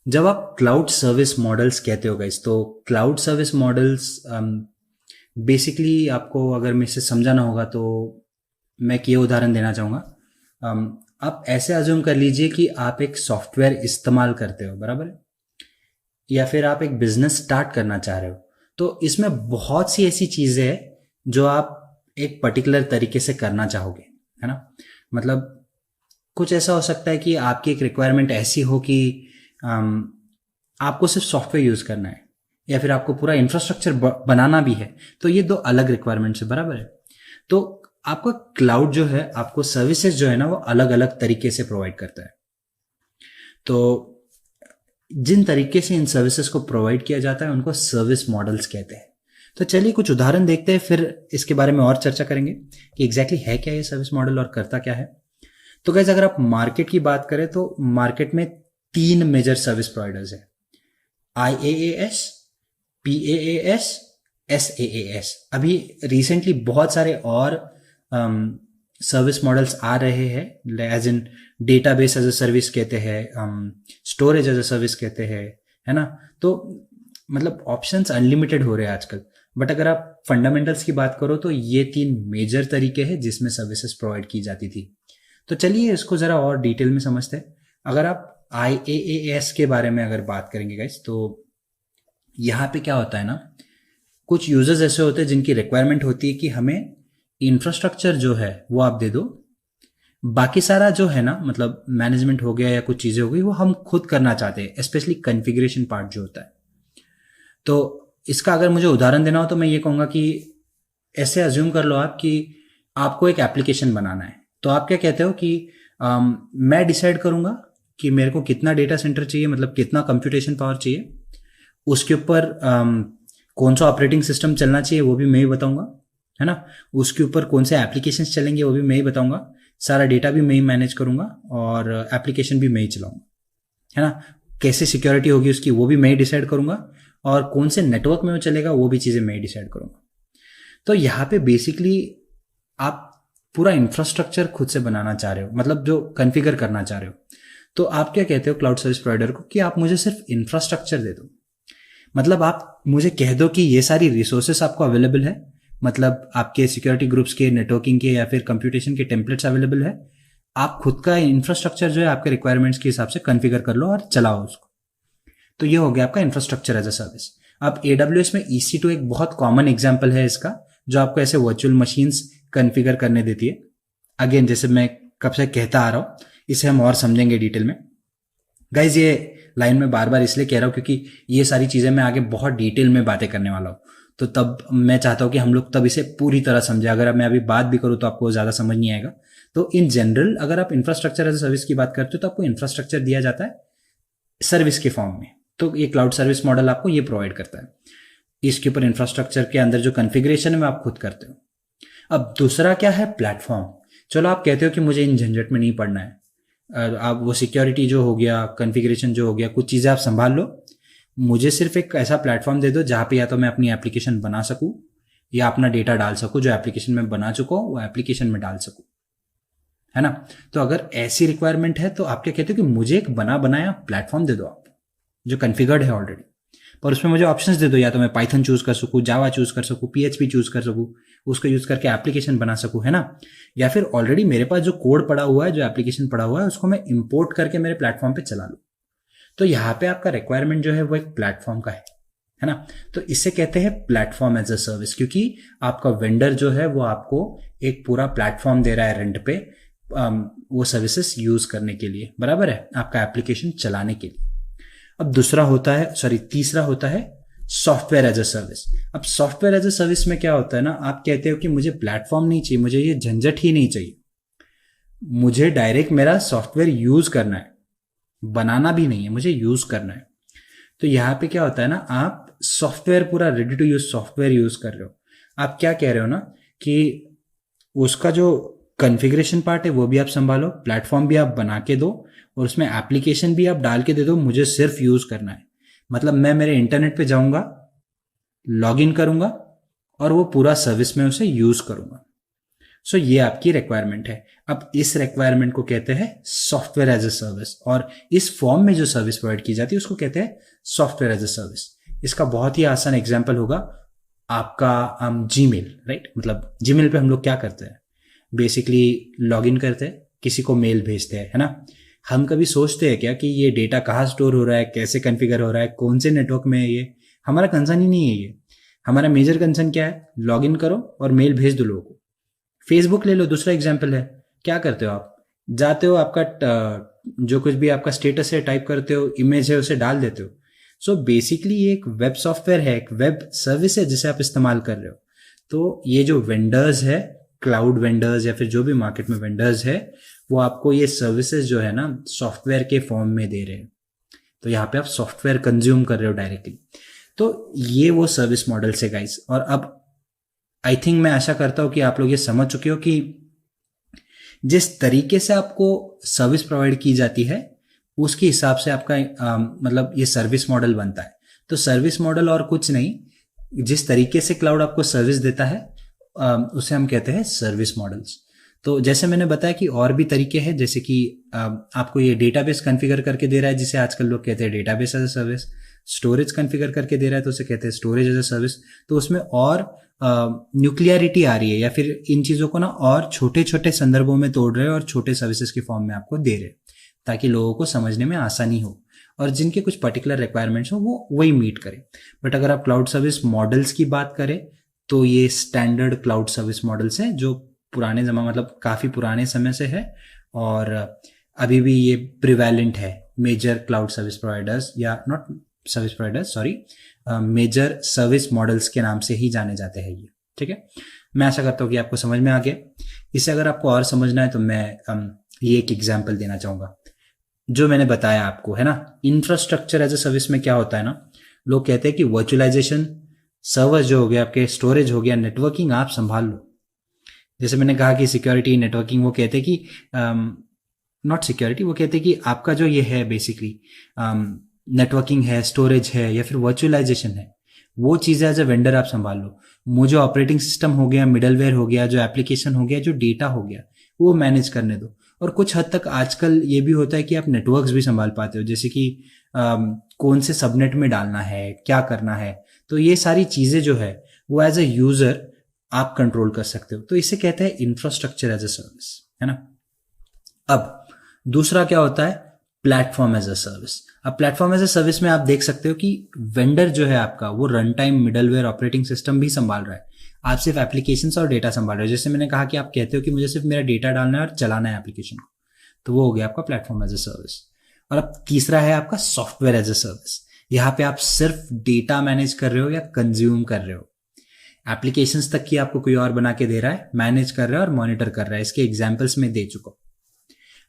जब आप cloud service models कहते हो गाइस, तो क्लाउड सर्विस मॉडल्स बेसिकली आपको अगर मैं इसे समझाना होगा तो मैं एक ये उदाहरण देना चाहूँगा। आप ऐसे अज्यूम कर लीजिए कि आप एक सॉफ्टवेयर इस्तेमाल करते हो, बराबर है, या फिर आप एक बिजनेस स्टार्ट करना चाह रहे हो। तो इसमें बहुत सी ऐसी चीज़ें हैं जो आप एक पर्टिकुलर तरीके से करना चाहोगे, है ना। मतलब कुछ ऐसा हो सकता है कि आपकी एक रिक्वायरमेंट ऐसी हो कि अम, आपको सिर्फ सॉफ्टवेयर यूज़ करना है, या फिर आपको पूरा इंफ्रास्ट्रक्चर बनाना भी है। तो ये दो अलग रिक्वायरमेंट्स है, बराबर है। तो आपका क्लाउड जो है, आपको सर्विसेज जो है ना, वो अलग अलग तरीके से प्रोवाइड करता है। तो जिन तरीके से इन सर्विसेज को प्रोवाइड किया जाता है उनको सर्विस मॉडल्स कहते हैं। तो चलिए कुछ उदाहरण देखते हैं, फिर इसके बारे में और चर्चा करेंगे कि एग्जैक्टली है क्या ये सर्विस मॉडल और करता क्या है। तो गाइस, अगर आप मार्केट की बात करें तो मार्केट में तीन मेजर सर्विस प्रोवाइडर्स है: IaaS, PaaS, SaaS। अभी रिसेंटली बहुत सारे और सर्विस मॉडल्स आ रहे हैं, as in database as a service कहते हैं, स्टोरेज एज अ सर्विस कहते हैं, है ना। तो मतलब ऑप्शंस अनलिमिटेड हो रहे हैं आजकल। बट अगर आप फंडामेंटल्स की बात करो तो ये तीन मेजर तरीके हैं जिसमें सर्विसेज प्रोवाइड की जाती थी। तो चलिए इसको ज़रा और डिटेल में समझते हैं। अगर आप IaaS के बारे में अगर बात करेंगे गाइस, तो यहाँ पे क्या होता है ना, कुछ यूजर्स ऐसे होते हैं जिनकी रिक्वायरमेंट होती है कि हमें इंफ्रास्ट्रक्चर जो है वो आप दे दो, बाकी सारा जो है ना, मतलब मैनेजमेंट हो गया या कुछ चीज़ें हो गई, वो हम खुद करना चाहते हैं, स्पेशली कॉन्फ़िगरेशन पार्ट जो होता है। तो इसका अगर मुझे उदाहरण देना हो तो मैं ये कहूँगा कि ऐसे अज्यूम कर लो आप कि आपको एक एप्लीकेशन बनाना है। तो आप क्या कहते हो कि मैं डिसाइड करूँगा कि मेरे को कितना डेटा सेंटर चाहिए, मतलब कितना कंप्यूटेशन पावर चाहिए, उसके ऊपर कौन सा ऑपरेटिंग सिस्टम चलना चाहिए वो भी मैं ही बताऊंगा, है ना। उसके ऊपर कौन से एप्लीकेशंस चलेंगे वो भी मैं ही बताऊंगा, सारा डेटा भी मैं ही मैनेज करूंगा और एप्लीकेशन भी मैं ही चलाऊंगा, है ना। कैसे सिक्योरिटी होगी उसकी वो भी मैं ही डिसाइड करूंगा, और कौन से नेटवर्क में वो चलेगा वो भी चीज़ें मैं ही डिसाइड करूंगा। तो यहाँ पे बेसिकली आप पूरा इंफ्रास्ट्रक्चर खुद से बनाना चाह रहे हो, मतलब जो कॉन्फ़िगर करना चाह रहे हो। तो आप क्या कहते हो क्लाउड सर्विस प्रोवाइडर को कि आप मुझे सिर्फ इंफ्रास्ट्रक्चर दे दो, मतलब आप मुझे कह दो कि ये सारी रिसोर्सेस आपको अवेलेबल है, मतलब आपके सिक्योरिटी ग्रुप्स के, नेटवर्किंग के या फिर कंप्यूटेशन के टेम्पलेट्स अवेलेबल है। आप खुद का इंफ्रास्ट्रक्चर जो है आपके रिक्वायरमेंट्स के हिसाब से कॉन्फ़िगर कर लो और चलाओ उसको। तो ये हो गया आपका इंफ्रास्ट्रक्चर एज अ सर्विस। अब AWS में EC2 एक बहुत कॉमन एग्जाम्पल है इसका, जो आपको ऐसे वर्चुअल मशीन्स कॉन्फ़िगर करने देती है। अगेन, जैसे मैं कब से कहता आ रहा हूँ, इसे हम और समझेंगे डिटेल में। गाइज, ये लाइन में बार बार इसलिए कह रहा हूँ क्योंकि ये सारी चीज़ें मैं आगे बहुत डिटेल में बातें करने वाला हूँ। तो तब मैं चाहता हूँ कि हम लोग तब इसे पूरी तरह समझें। अगर मैं अभी बात भी करूँ तो आपको ज़्यादा समझ नहीं आएगा। तो इन जनरल अगर आप इंफ्रास्ट्रक्चर एज ए सर्विस की बात करते हो तो आपको इंफ्रास्ट्रक्चर दिया जाता है सर्विस के फॉर्म में। तो ये क्लाउड सर्विस मॉडल आपको ये प्रोवाइड करता है। इसके ऊपर इंफ्रास्ट्रक्चर के अंदर जो कॉन्फ़िगरेशन है वो आप खुद करते हो। अब दूसरा क्या है, प्लेटफॉर्म। चलो आप कहते हो कि मुझे इन झंझट में नहीं पड़ना है, आप वो सिक्योरिटी जो हो गया, कॉन्फ़िगरेशन जो हो गया, कुछ चीज़ें आप संभाल लो, मुझे सिर्फ एक ऐसा प्लेटफॉर्म दे दो जहाँ पे या तो मैं अपनी एप्लीकेशन बना सकूँ या अपना डेटा डाल सकूँ, जो एप्लीकेशन में बना चुका हूँ वो एप्लीकेशन में डाल सकूँ, है ना। तो अगर ऐसी रिक्वायरमेंट है तो आप क्या कहते हो कि मुझे एक बना बनाया प्लेटफॉर्म दे दो आप, जो कॉन्फ़िगर्ड है ऑलरेडी, पर उसमें मुझे ऑप्शंस दे दो, या तो मैं पाइथन चूज कर सकूँ, जावा चूज कर सकूँ, PHP चूज कर सकूँ, उसको यूज करके एप्लीकेशन बना सकूँ, है ना। या फिर ऑलरेडी मेरे पास जो कोड पड़ा हुआ है, जो एप्लीकेशन पड़ा हुआ है, उसको मैं इंपोर्ट करके मेरे प्लेटफॉर्म पे चला लूँ। तो यहाँ पे आपका रिक्वायरमेंट जो है वो एक प्लेटफॉर्म का है ना। तो इसे कहते हैं प्लेटफॉर्म एज अ सर्विस, क्योंकि आपका वेंडर जो है वो आपको एक पूरा प्लेटफॉर्म दे रहा है रेंट पे, वो सर्विसेज यूज करने के लिए, बराबर है, आपका एप्लीकेशन चलाने के लिए। अब दूसरा होता है, सॉरी, तीसरा होता है सॉफ्टवेयर एज अ सर्विस। अब सॉफ्टवेयर एज अ सर्विस में क्या होता है ना, आप कहते हो कि मुझे प्लेटफॉर्म नहीं चाहिए, मुझे ये झंझट ही नहीं चाहिए, मुझे डायरेक्ट मेरा सॉफ्टवेयर यूज करना है, बनाना भी नहीं है, मुझे यूज करना है। तो यहाँ पे क्या होता है ना, आप सॉफ्टवेयर पूरा ready to use software use कर रहे हो। आप क्या कह रहे हो ना कि उसका जो कॉन्फ़िगरेशन पार्ट है वो भी आप संभालो, प्लेटफॉर्म भी आप बना के दो, और उसमें एप्लीकेशन भी आप डाल के दे दो, मुझे सिर्फ यूज करना है। मतलब मैं मेरे इंटरनेट पे जाऊंगा, लॉग इन करूंगा और वो पूरा सर्विस में उसे यूज करूंगा। सो ये आपकी रिक्वायरमेंट है। अब इस रिक्वायरमेंट को कहते हैं सॉफ्टवेयर एज ए सर्विस, और इस फॉर्म में जो सर्विस प्रोवाइड की जाती है उसको कहते हैं सॉफ्टवेयर एज ए सर्विस। इसका बहुत ही आसान एग्जाम्पल होगा आपका जीमेल, राइट? मतलब जीमेल पे हम लोग क्या करते हैं, बेसिकली लॉग इन करते हैं, किसी को मेल भेजते हैं, है ना? हम कभी सोचते हैं क्या कि ये डेटा कहाँ स्टोर हो रहा है, कैसे कॉन्फ़िगर हो रहा है, कौन से नेटवर्क में है? ये हमारा कंसर्न ही नहीं है। ये हमारा मेजर कंसर्न क्या है? लॉग इन करो और मेल भेज दो लोगों को। फेसबुक ले लो, दूसरा एग्जाम्पल है। क्या करते हो आप? जाते हो, आपका जो कुछ भी आपका स्टेटस है टाइप करते हो, इमेज है उसे डाल देते हो। सो बेसिकली ये एक वेब सॉफ्टवेयर है, एक वेब सर्विस है जिसे आप इस्तेमाल कर रहे हो। तो ये जो वेंडर्स है, क्लाउड वेंडर्स या फिर जो भी मार्केट में वेंडर्स है, वो आपको ये सर्विसेज जो है ना सॉफ्टवेयर के फॉर्म में दे रहे हैं। तो यहाँ पे आप सॉफ्टवेयर कंज्यूम कर रहे हो डायरेक्टली। तो ये वो सर्विस मॉडल्स है गाइस। और अब आई थिंक, मैं आशा करता हूँ कि आप लोग ये समझ चुके हो कि जिस तरीके से आपको सर्विस प्रोवाइड की जाती है उसके हिसाब से आपका मतलब ये सर्विस मॉडल बनता है। तो सर्विस मॉडल और कुछ नहीं, जिस तरीके से क्लाउड आपको सर्विस देता है उसे हम कहते हैं सर्विस मॉडल्स। तो जैसे मैंने बताया कि और भी तरीके हैं, जैसे कि आपको ये डेटाबेस कॉन्फ़िगर करके दे रहा है जिसे आजकल लोग कहते हैं database as a service. Storage configure करके दे रहा है तो उसे कहते हैं स्टोरेज एज अ सर्विस। तो उसमें और न्यूक्लियरिटी आ रही है, या फिर इन चीज़ों को ना और छोटे छोटे संदर्भों में तोड़ रहे हैं और छोटे सर्विसेज के फॉर्म में आपको दे रहे हैं, ताकि लोगों को समझने में आसानी हो और जिनके कुछ पर्टिकुलर रिक्वायरमेंट्स हो वो वही मीट करें। बट अगर आप क्लाउड सर्विस मॉडल्स की बात करें तो ये स्टैंडर्ड क्लाउड सर्विस मॉडल्स हैं जो पुराने जमा मतलब काफ़ी पुराने समय से है और अभी भी ये प्रिवेलेंट है मेजर क्लाउड सर्विस प्रोवाइडर्स, या not service providers sorry, major service models के नाम से ही जाने जाते हैं ये। ठीक है, मैं आशा करता हूँ कि आपको समझ में आ गया। इसे अगर आपको और समझना है तो मैं ये एक एग्जाम्पल देना चाहूँगा जो मैंने बताया आपको, है ना। इंफ्रास्ट्रक्चर एज ए सर्विस में क्या होता है ना, लोग कहते हैं कि वर्चुअलाइजेशन, सर्वर जो हो गया, आपके स्टोरेज हो गया, नेटवर्किंग आप संभाल लो। जैसे मैंने कहा कि सिक्योरिटी, नेटवर्किंग, वो कहते हैं कि नॉट सिक्योरिटी, वो कहते हैं कि आपका जो ये है बेसिकली नेटवर्किंग है, स्टोरेज है या फिर वर्चुअलाइजेशन है, वो चीज़ें एज ए वेंडर आप संभाल लो। मुझे ऑपरेटिंग सिस्टम हो गया, मिडलवेयर हो गया, जो एप्लीकेशन हो गया, जो डेटा हो गया, वो मैनेज करने दो। और कुछ हद तक आजकल ये भी होता है कि आप नेटवर्क्स भी संभाल पाते हो, जैसे कि कौन से सबनेट में डालना है, क्या करना है। तो ये सारी चीज़ें जो है वो एज ए यूज़र आप कंट्रोल कर सकते हो। तो इसे कहते हैं इंफ्रास्ट्रक्चर एज ए सर्विस, है ना। अब दूसरा क्या होता है, प्लेटफॉर्म एज ए सर्विस। अब प्लेटफॉर्म एज ए सर्विस में आप देख सकते हो कि वेंडर जो है आपका, वो run time, middleware, operating system भी संभाल रहा है, आप सिर्फ एप्लीकेशंस और डेटा संभाल रहे हो। जैसे मैंने कहा कि आप कहते हो कि मुझे सिर्फ मेरा डेटा डालना है और चलाना है एप्लीकेशन को, तो वो हो गया आपका प्लेटफॉर्म एज ए सर्विस। और अब तीसरा है आपका सॉफ्टवेयर एज ए सर्विस। यहाँ पे आप सिर्फ डेटा मैनेज कर रहे हो या कंज्यूम कर रहे हो, एप्लीकेशंस तक की आपको कोई और बना के दे रहा है, मैनेज कर रहा है और मॉनिटर कर रहा है। इसके एग्जाम्पल्स में दे चुका हूं।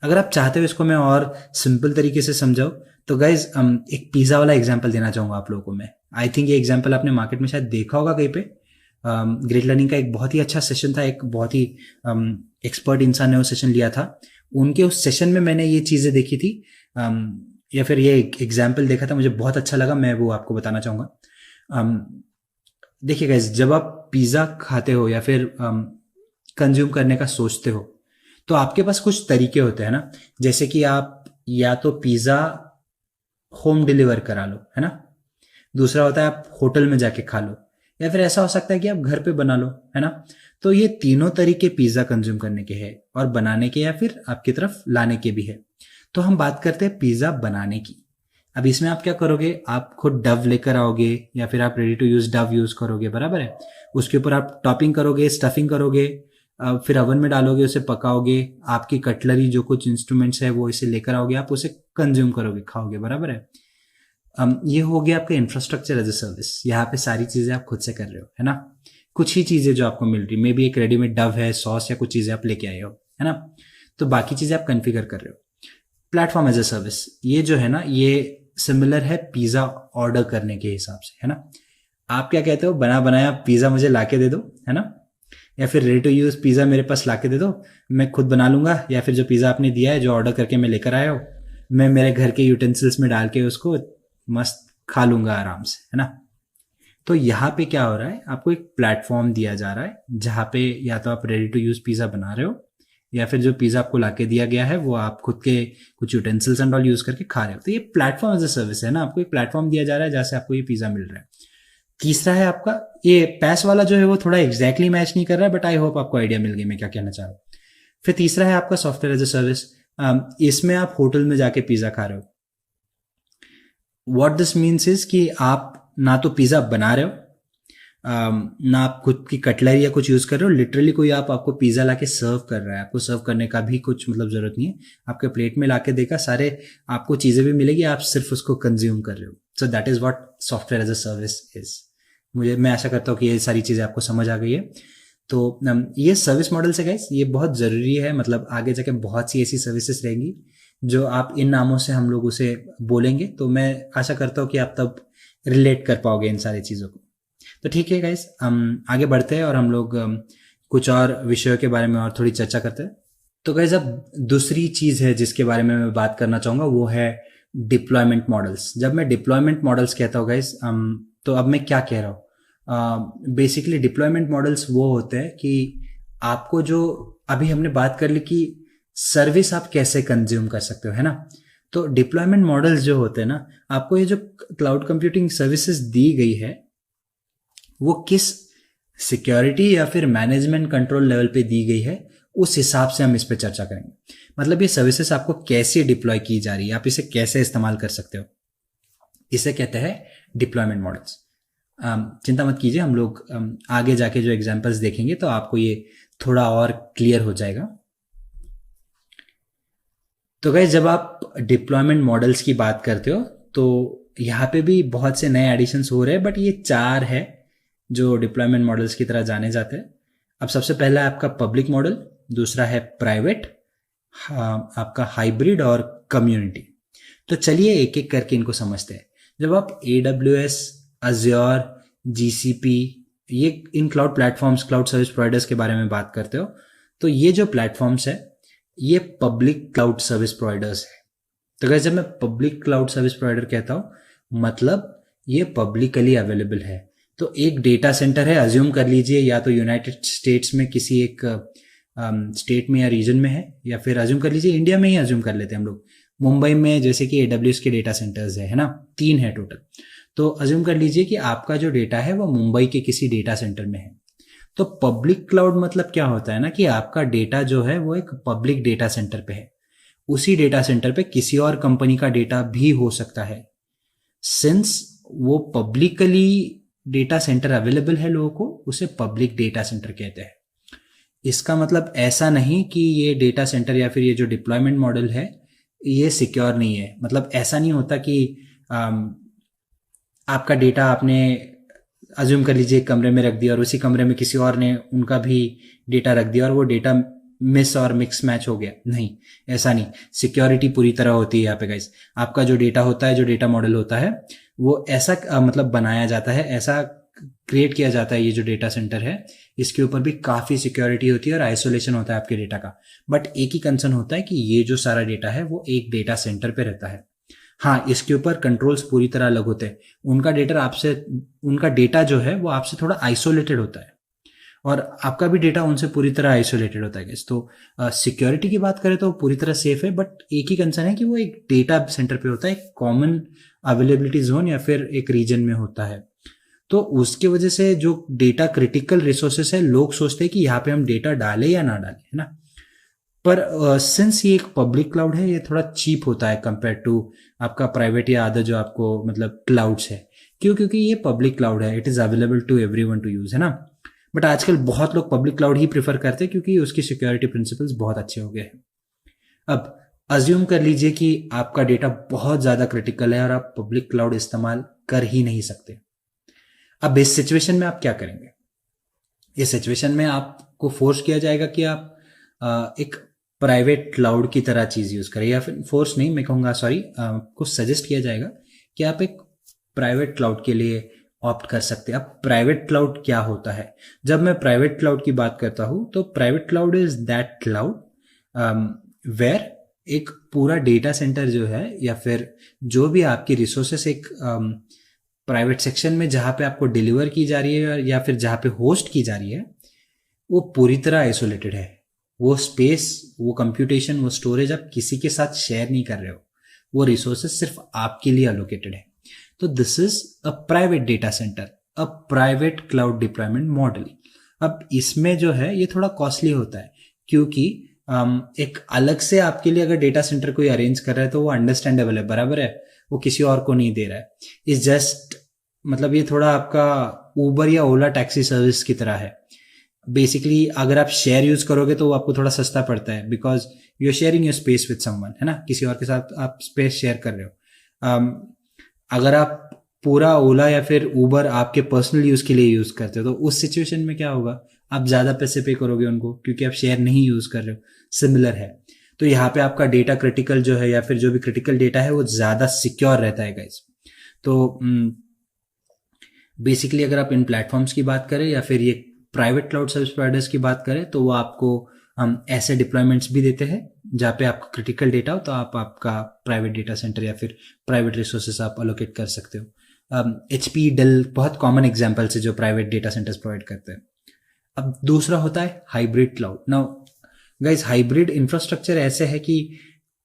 अगर आप चाहते हो इसको मैं और सिंपल तरीके से समझाऊं तो गाइज एक पिज़्ज़ा वाला एग्जाम्पल देना चाहूँगा आप लोगों को मैं। आई थिंक ये एग्जाम्पल आपने मार्केट में शायद देखा होगा कहीं पे। ग्रेट लर्निंग का एक बहुत ही अच्छा सेशन था, एक बहुत ही एक्सपर्ट इंसान ने वो सेशन लिया था। उनके उस सेशन में मैंने ये चीज़ें देखी थी, या फिर ये एग्जाम्पल देखा था, मुझे बहुत अच्छा लगा, मैं वो आपको बताना चाहूँगा। देखिए गाइज, जब आप पिज़्ज़ा खाते हो या फिर कंज्यूम करने का सोचते हो तो आपके पास कुछ तरीके होते हैं ना, जैसे कि आप या तो पिज़्ज़ा होम डिलीवर करा लो, है ना। दूसरा होता है आप होटल में जाके खा लो, या फिर ऐसा हो सकता है कि आप घर पे बना लो, है ना। तो ये तीनों तरीके पिज़्ज़ा कंज्यूम करने के हैं, और बनाने के या फिर आपकी तरफ लाने के भी है। तो हम बात करते हैं पिज़्ज़ा बनाने की। अब इसमें आप क्या करोगे, आप खुद डव लेकर आओगे या फिर आप रेडी टू यूज डव यूज करोगे, बराबर है। उसके ऊपर आप टॉपिंग करोगे, स्टफिंग करोगे, फिर ओवन में डालोगे, उसे पकाओगे, आपकी कटलरी जो कुछ इंस्ट्रूमेंट्स है वो इसे लेकर आओगे, आप उसे कंज्यूम करोगे, खाओगे, बराबर है। ये हो गया आपका इंफ्रास्ट्रक्चर एज ए सर्विस। यहाँ पे सारी चीजें आप खुद से कर रहे हो, है ना। कुछ ही चीजें जो आपको मिल रही, मे बी एक रेडीमेड डव है, सॉस या कुछ चीजें आप लेके आए हो, है ना। तो बाकी चीजें आप कॉन्फ़िगर कर रहे हो। प्लेटफॉर्म एज ए सर्विस, ये जो है ना, ये सिमिलर है पिज़्ज़ा ऑर्डर करने के हिसाब से, है ना। आप क्या कहते हो, बना बनाया पिज़्ज़ा मुझे लाके दे दो, है ना, या फिर रेडी टू यूज पिज़्ज़ा मेरे पास लाके दे दो, मैं खुद बना लूंगा, या फिर जो पिज़्ज़ा आपने दिया है, जो ऑर्डर करके मैं लेकर आया हो, मैं मेरे घर के यूटेंसिल्स में डाल के उसको मस्त खा लूंगा आराम से, है ना। तो यहाँ पे क्या हो रहा है, आपको एक प्लेटफॉर्म दिया जा रहा है जहाँ पे या तो आप रेडी टू यूज़ पिज़्ज़ा बना रहे हो, या फिर जो पिज़्ज़ा आपको लाके दिया गया है वो आप खुद के कुछ यूटेंसिल्स एंड ऑल यूज़ करके खा रहे हो। तो ये प्लेटफॉर्म एज अ सर्विस है ना, आपको एक प्लेटफॉर्म दिया जा रहा है जहाँ से आपको ये पिज़्ज़ा मिल रहा है। तीसरा है आपका ये पैस वाला जो है वो थोड़ा एग्जैक्टली मैच नहीं कर रहा है, बट आई होप आपको आइडिया मिल गई मैं क्या कहना चाह रहा हूँ। फिर तीसरा है आपका सॉफ्टवेयर एज अ सर्विस। इसमें आप होटल में जाके पिज़्ज़ा खा रहे हो। व्हाट दिस मीन्स इज कि आप ना तो पिज़्ज़ा बना रहे हो, ना आप खुद की कटलरी या कुछ यूज़ कर रहे हो, लिटरली कोई आपको पिज़्ज़ा लाके सर्व कर रहा है, आपको सर्व करने का भी कुछ मतलब ज़रूरत नहीं है, आपके प्लेट में लाके देगा, सारे आपको चीज़ें भी मिलेगी, आप सिर्फ उसको कंज्यूम कर रहे हो। So that is what software as a service is. मैं आशा करता हूँ कि ये सारी चीज़ें आपको समझ आ गई है। तो ये सर्विस मॉडल से गाइस ये बहुत ज़रूरी है, मतलब आगे जाके बहुत सी ऐसी सर्विसेज रहेंगी जो आप इन नामों से हम लोग उसे बोलेंगे, तो मैं आशा करता हूँ कि आप तब रिलेट कर पाओगे इन सारी चीज़ों को। तो ठीक है गाइस, हम आगे बढ़ते हैं और हम लोग कुछ और विषयों के बारे में और थोड़ी चर्चा करते हैं। तो गाइस अब दूसरी चीज़ है जिसके बारे में मैं बात करना चाहूँगा वो है डिप्लॉयमेंट मॉडल्स। जब मैं डिप्लॉयमेंट मॉडल्स कहता हूँ गाइस, तो अब मैं क्या कह रहा हूँ, बेसिकली डिप्लॉयमेंट मॉडल्स वो होते हैं कि आपको जो अभी हमने बात कर ली कि सर्विस आप कैसे कंज्यूम कर सकते हो, है ना। तो डिप्लॉयमेंट मॉडल्स जो होते हैं ना, आपको ये जो क्लाउड कंप्यूटिंग सर्विसेज दी गई है वो किस सिक्योरिटी या फिर मैनेजमेंट कंट्रोल लेवल पे दी गई है, उस हिसाब से हम इस पे चर्चा करेंगे। मतलब ये सर्विसेज आपको कैसे डिप्लॉय की जा रही है, आप इसे कैसे इस्तेमाल कर सकते हो, इसे कहते हैं डिप्लॉयमेंट मॉडल्स। चिंता मत कीजिए, हम लोग आगे जाके जो एग्जांपल्स देखेंगे तो आपको ये थोड़ा और क्लियर हो जाएगा। तो गाइस जब आप डिप्लॉयमेंट मॉडल्स की बात करते हो तो यहाँ पे भी बहुत से नए एडिशंस हो रहे हैं, बट ये 4 है जो डिप्लॉयमेंट मॉडल्स की तरह जाने जाते हैं। अब सबसे पहला है आपका पब्लिक मॉडल, दूसरा है प्राइवेट, आपका हाइब्रिड और कम्युनिटी। तो चलिए एक एक करके इनको समझते हैं। जब आप AWS, Azure, GCP, ये इन cloud platforms, cloud service providers के बारे में बात करते हो, तो ये जो प्लेटफॉर्म्स है ये पब्लिक क्लाउड सर्विस प्रोवाइडर्स है। तो गाइस जब मैं पब्लिक क्लाउड सर्विस प्रोवाइडर कहता हूँ मतलब ये पब्लिकली अवेलेबल है। तो एक डेटा सेंटर है, अज्यूम कर लीजिए या तो यूनाइटेड स्टेट्स में किसी एक स्टेट में या रीजन में है, या फिर अज्यूम कर लीजिए इंडिया में ही अज्यूम कर लेते हैं हम लोग, मुंबई में जैसे कि AWS के डेटा सेंटर्स है ना, 3 है टोटल। तो अज्यूम कर लीजिए कि आपका जो डेटा है वो मुंबई के किसी डेटा सेंटर में है। तो पब्लिक क्लाउड मतलब क्या होता है ना कि आपका डेटा जो है वो एक पब्लिक डेटा सेंटर पे है, उसी डेटा सेंटर पे किसी और कंपनी का डेटा भी हो सकता है। सिंस वो पब्लिकली डेटा सेंटर अवेलेबल है लोगों को, उसे पब्लिक डेटा सेंटर कहते हैं। इसका मतलब ऐसा नहीं कि ये डेटा सेंटर या फिर ये जो डिप्लॉयमेंट मॉडल है ये सिक्योर नहीं है। मतलब ऐसा नहीं होता कि आपका डेटा आपने अज्यूम कर लीजिए एक कमरे में रख दिया और उसी कमरे में किसी और ने उनका भी डेटा रख दिया और वो डेटा मिस और मिक्स मैच हो गया। नहीं, ऐसा नहीं, सिक्योरिटी पूरी तरह होती है यहाँ पे गाइस। आपका जो डेटा होता है, जो डेटा मॉडल होता है वो ऐसा मतलब बनाया जाता है, ऐसा क्रिएट किया जाता है, ये जो डेटा सेंटर है इसके ऊपर भी काफ़ी सिक्योरिटी होती है और आइसोलेशन होता है आपके डेटा का। बट एक ही कंसर्न होता है कि ये जो सारा डेटा है वो एक डेटा सेंटर पे रहता है। हाँ, इसके ऊपर कंट्रोल्स पूरी तरह अलग होते हैं। उनका डेटा जो है वो आपसे थोड़ा आइसोलेटेड होता है और आपका भी डेटा उनसे पूरी तरह आइसोलेटेड होता है। तो सिक्योरिटी की बात करें तो पूरी तरह सेफ है, बट एक ही कंसर्न है कि वो एक डेटा सेंटर पे होता है, एक कॉमन अवेलेबिलिटी जोन या फिर एक रीजन में होता है। तो उसकी वजह से जो डेटा क्रिटिकल रिसोर्सेस है, लोग सोचते हैं कि यहाँ पे हम डेटा डालें या ना डालें, है ना। पर सिंस ये एक पब्लिक क्लाउड है, ये थोड़ा चीप होता है कंपेयर टू आपका प्राइवेट या अदर जो आपको मतलब क्लाउड्स है। क्यों? क्योंकि ये पब्लिक क्लाउड है, it is available to everyone to use, है ना। बट आजकल बहुत लोग पब्लिक क्लाउड ही प्रेफर करते हैं क्योंकि उसकी सिक्योरिटी प्रिंसिपल्स बहुत अच्छे हो गए हैं। अब अज्यूम कर लीजिए कि आपका डेटा बहुत ज़्यादा क्रिटिकल है और आप पब्लिक क्लाउड इस्तेमाल कर ही नहीं सकते। अब इस सिचुएशन में आप क्या करेंगे? इस सिचुएशन में आपको फोर्स किया जाएगा कि आप एक प्राइवेट क्लाउड की तरह चीज़ यूज़ करें, या फिर फोर्स नहीं, मैं कहूँगा सॉरी, आपको सजेस्ट किया जाएगा कि आप एक प्राइवेट क्लाउड के लिए ऑप्ट कर सकते हैं। अब प्राइवेट क्लाउड क्या होता है? जब मैं प्राइवेट क्लाउड की बात करता हूँ तो private cloud is that cloud where एक पूरा डेटा सेंटर जो है या फिर जो भी आपकी रिसोर्सेस एक प्राइवेट सेक्शन में जहाँ पे आपको डिलीवर की जा रही है या फिर जहाँ पे होस्ट की जा रही है, वो पूरी तरह आइसोलेटेड है। वो स्पेस, वो कंप्यूटेशन, वो स्टोरेज आप किसी के साथ शेयर नहीं कर रहे हो, वो रिसोर्सेस सिर्फ आपके लिए अलोकेटेड है। तो this is a private data centre, a private cloud deployment model. अब इसमें जो है ये थोड़ा कॉस्टली होता है, क्योंकि एक अलग से आपके लिए अगर डेटा सेंटर कोई अरेंज कर रहा है तो वो अंडरस्टैंडेबल है, बराबर है, वो किसी और को नहीं दे रहा है। इस जस्ट मतलब ये थोड़ा आपका उबर या ओला टैक्सी सर्विस की तरह है। बेसिकली अगर आप शेयर यूज करोगे तो वो आपको थोड़ा सस्ता पड़ता है, because you are sharing your space with someone, है ना, किसी और के साथ आप स्पेस शेयर कर रहे हो। अगर आप पूरा ओला या फिर उबर आपके पर्सनल यूज के लिए यूज करते हो तो उस सिचुएशन में क्या होगा, आप ज्यादा पैसे पे करोगे उनको, क्योंकि आप शेयर नहीं यूज कर रहे हो। सिमिलर है, तो यहाँ पे आपका डेटा क्रिटिकल जो है या फिर जो भी क्रिटिकल डेटा है वो ज्यादा सिक्योर रहता है गाइस। तो बेसिकली अगर आप इन प्लेटफॉर्म्स की बात करें या फिर ये प्राइवेट क्लाउड सर्विस प्रोवाइडर्स की बात करें तो वो आपको ऐसे डिप्लॉयमेंट्स भी देते हैं जहाँ पे आपका क्रिटिकल डेटा हो तो आप आपका प्राइवेट डेटा सेंटर या फिर प्राइवेट रिसोर्सेस आप अलोकेट कर सकते हो। HP, डेल बहुत कॉमन एग्जाम्पल्स है जो प्राइवेट डेटा सेंटर्स प्रोवाइड करते हैं। अब दूसरा होता है hybrid cloud. Now guys, hybrid infrastructure ऐसे है कि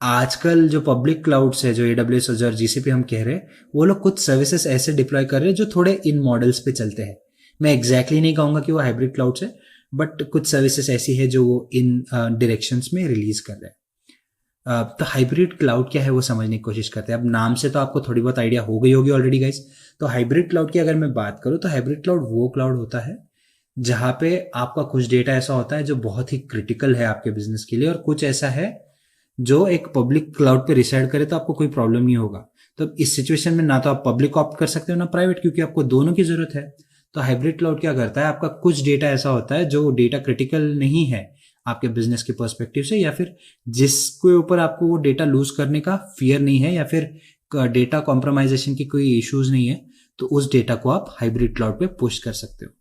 आजकल जो पब्लिक क्लाउड्स है, जो AWS, Azure, GCP हम कह रहे हैं, वो लोग कुछ सर्विसेज ऐसे डिप्लॉय कर रहे हैं जो थोड़े इन मॉडल्स पे चलते हैं। मैं एग्जैक्टली नहीं कहूंगा कि वो हाइब्रिड क्लाउड्स है, बट कुछ सर्विसेज ऐसी है जो वो इन डायरेक्शंस में रिलीज कर रहे हैं। तो हाइब्रिड क्लाउड क्या है वो समझने की कोशिश करते हैं। अब नाम से तो आपको थोड़ी बहुत आइडिया हो गई होगी ऑलरेडी गाइस। तो हाइब्रिड क्लाउड की अगर मैं बात करूँ तो हाइब्रिड क्लाउड वो क्लाउड होता है जहाँ पे आपका कुछ डेटा ऐसा होता है जो बहुत ही क्रिटिकल है आपके बिजनेस के लिए, और कुछ ऐसा है जो एक पब्लिक क्लाउड पे रिसाइड करे तो आपको कोई प्रॉब्लम नहीं होगा। तो इस सिचुएशन में ना तो आप पब्लिक ऑप्ट कर सकते हो ना प्राइवेट, क्योंकि आपको दोनों की जरूरत है। तो हाइब्रिड क्लाउड क्या करता है, आपका कुछ डेटा ऐसा होता है जो डेटा क्रिटिकल नहीं है आपके बिजनेस के पर्सपेक्टिव से, या फिर जिसके ऊपर आपको वो डेटा लूज करने का फियर नहीं है या फिर डेटा कॉम्प्रोमाइजेशन की कोई इश्यूज नहीं है, तो उस डेटा को आप हाइब्रिड क्लाउड पे पुश कर सकते हो।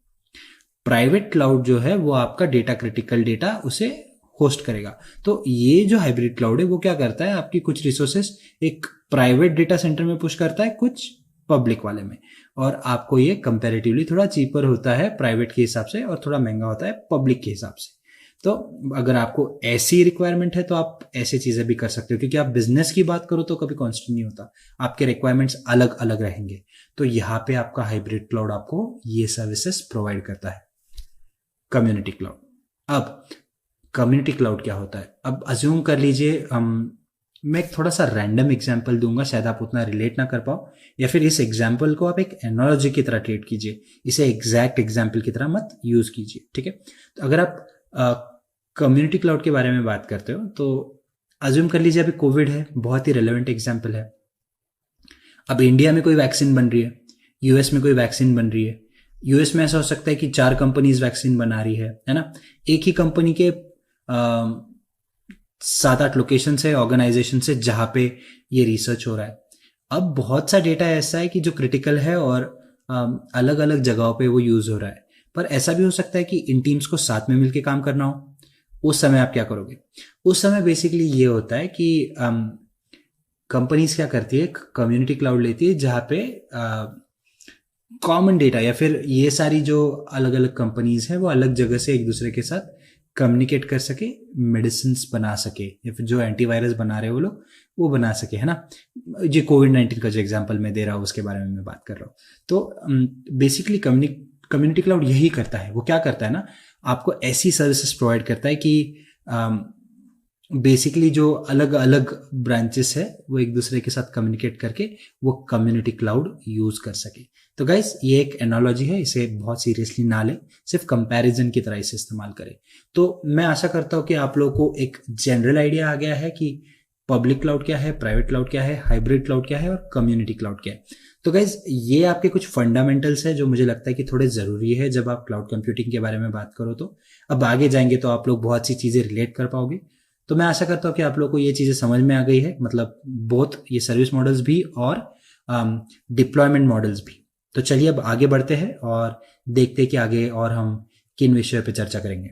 प्राइवेट क्लाउड जो है वो आपका डेटा क्रिटिकल डेटा उसे होस्ट करेगा। तो ये जो हाइब्रिड क्लाउड है वो क्या करता है, आपकी कुछ रिसोर्सेस एक प्राइवेट डेटा सेंटर में पुश करता है, कुछ पब्लिक वाले में, और आपको ये कंपैरेटिवली थोड़ा चीपर होता है प्राइवेट के हिसाब से और थोड़ा महंगा होता है पब्लिक के हिसाब से। तो अगर आपको ऐसी रिक्वायरमेंट है तो आप ऐसी चीजें भी कर सकते हो, क्योंकि आप बिजनेस की बात करो तो कभी कॉन्स्टेंट नहीं होता, आपके रिक्वायरमेंट्स अलग अलग रहेंगे। तो यहाँ पे आपका हाइब्रिड क्लाउड आपको ये सर्विसेज प्रोवाइड करता है। Community cloud. अब कम्युनिटी क्लाउड क्या होता है, अब अज्यूम कर लीजिए मैं एक थोड़ा सा रैंडम एग्जाम्पल दूंगा, शायद आप उतना रिलेट ना कर पाओ, या फिर इस एग्जाम्पल को आप एक एनोलॉजी की तरह ट्रीट कीजिए, इसे एग्जैक्ट एग्जाम्पल की तरह मत यूज कीजिए, ठीक है। तो अगर आप कम्युनिटी क्लाउड के बारे में बात करते हो तो अज्यूम कर लीजिए अभी कोविड है, बहुत ही रेलेवेंट एग्जाम्पल है। अब इंडिया में कोई वैक्सीन बन रही है, यूएस में कोई वैक्सीन बन रही है। यूएस में ऐसा हो सकता है कि 4 कंपनीज वैक्सीन बना रही है ना, एक ही कंपनी के 7-8 लोकेशन से, ऑर्गेनाइजेशन से जहां पे ये रिसर्च हो रहा है। अब बहुत सा डेटा ऐसा है कि जो क्रिटिकल है और अलग अलग जगहों पे वो यूज हो रहा है, पर ऐसा भी हो सकता है कि इन टीम्स को साथ में मिलकर काम करना हो। उस समय आप क्या करोगे, उस समय बेसिकली ये होता है कि कंपनीज क्या करती है, कम्युनिटी क्लाउड लेती है जहाँ पे कॉमन डेटा या फिर ये सारी जो अलग अलग कंपनीज है वो अलग जगह से एक दूसरे के साथ कम्युनिकेट कर सके, मेडिसिन बना सके, या फिर जो एंटीवायरस बना रहे हैं वो लोग वो बना सके, है ना। जो कोविड-19 का जो एग्जांपल मैं दे रहा हूँ उसके बारे में मैं बात कर रहा हूँ। तो बेसिकली कम्युनिटी क्लाउड यही करता है। वो क्या करता है ना, आपको ऐसी सर्विसेज प्रोवाइड करता है कि बेसिकली जो अलग अलग ब्रांचेस है वो एक दूसरे के साथ कम्युनिकेट करके वो कम्युनिटी क्लाउड यूज कर सके। तो गाइस ये एक एनालॉजी है, इसे बहुत सीरियसली ना ले, सिर्फ कंपैरिजन की तरह इसे इस्तेमाल करें। तो मैं आशा करता हूँ कि आप लोगों को एक जनरल आइडिया आ गया है कि पब्लिक क्लाउड क्या है, प्राइवेट क्लाउड क्या है, हाइब्रिड क्लाउड क्या है और कम्युनिटी क्लाउड क्या है। तो गाइज ये आपके कुछ फंडामेंटल्स है जो मुझे लगता है कि थोड़े जरूरी है जब आप क्लाउड कंप्यूटिंग के बारे में बात करो। तो अब आगे जाएंगे तो आप लोग बहुत सी चीजें रिलेट कर पाओगे। तो मैं आशा करता हूँ कि आप लोग को ये चीजें समझ में आ गई है, मतलब बोथ ये सर्विस मॉडल्स भी और डिप्लॉयमेंट मॉडल्स भी। तो चलिए अब आगे बढ़ते हैं और देखते हैं कि आगे और हम किन विषयों पर चर्चा करेंगे।